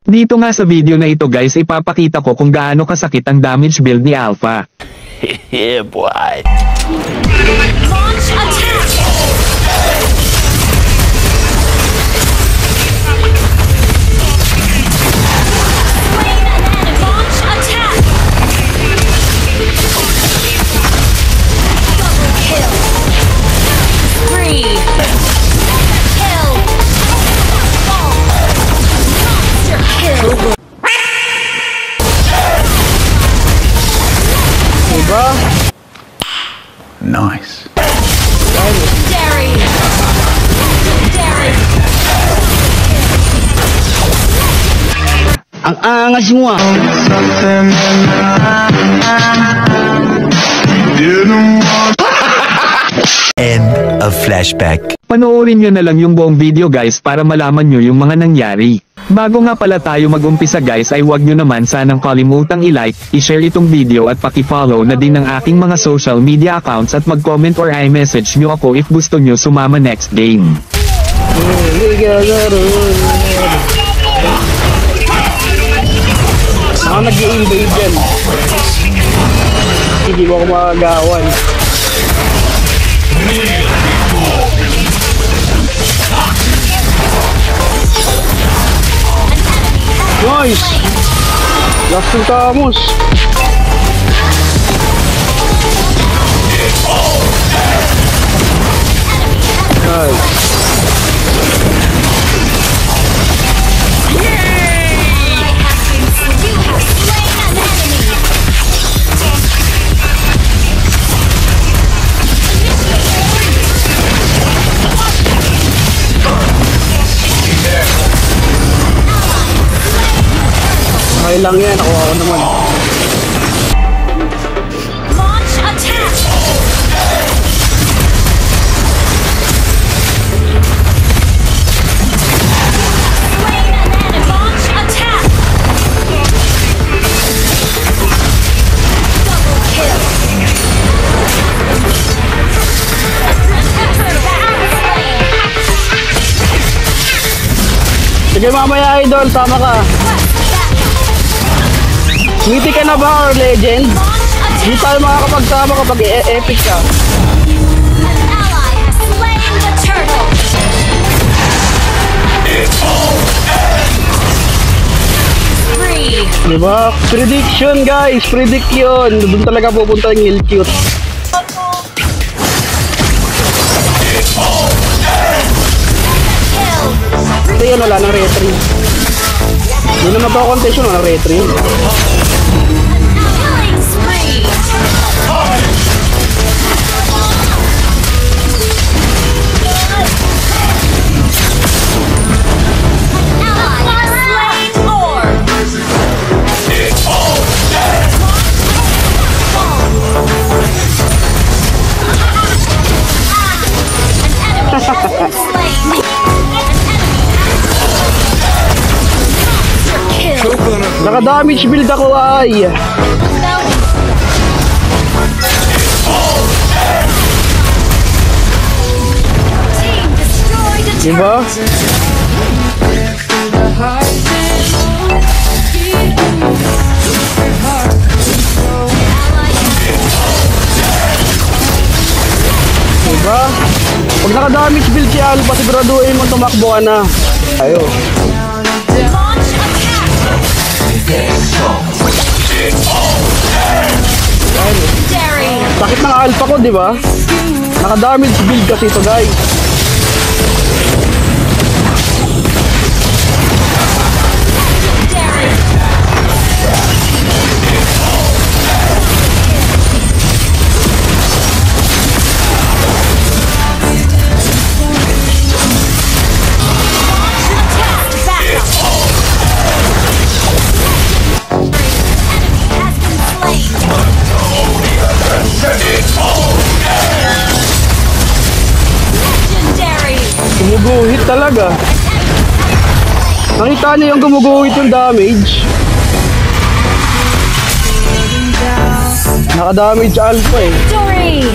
Dito nga sa video na ito guys ipapakita ko kung gaano kasakit ang damage build ni Alpha. Yeah, boy. Launch attack! Slain an enemy. Launch attack! Double kill! Spree! Kill! Fall! Monster kill! Diba? Nice. Legendary! Legendary! Ang angas mo ah. End of flashback. Panoorin nyo na lang yung buong video guys para malaman nyo yung mga nangyari. Bago nga pala tayo mag-umpisa guys ay huwag nyo naman sanang kalimutang i-like, i-share itong video at paki-follow na din ang aking mga social media accounts at mag-comment or i-message nyo ako if gusto nyo sumama next game. Ako nag-i-invade dyan. Hindi mo ako makagawan. Nice! Last ng Camus. Nice. You have slain an enemy! Okay lang yan. Nakuha ko naman. Launch attack! Slain an enemy! Launch attack! Double kill! Sige mamaya idol, tama ka. Mythic ka na ba or legend? Hindi tayo makakapagsama kapag epic ka. An ally has slain the turtle! Free! Diba? Prediction guys, predict yun. Doon talaga pupunta yung heal cute. Kill! Ito yun, wala nang retry. Hindi naman to contest yun, walang retry. Killing spree! Ally has slain Orb! An enemy has been slain! Kill! Naka-damage build ako ay. Team destroyed a Diba? turret! Diba? Pag naka-damage build si Alpha, siguraduhin mo tumakbo ka na. Ayo. Launch attack! Legendary! Sakit ng Alpha ko, diba? Naka-damage build kasi ito guys. Legendary! Attack! Backup! Enemy has been slain! Legendary! Gumuguhit talaga. Nakita niyo yung gumuguhit yung damage. Naka-damage Alpha eh. Victory!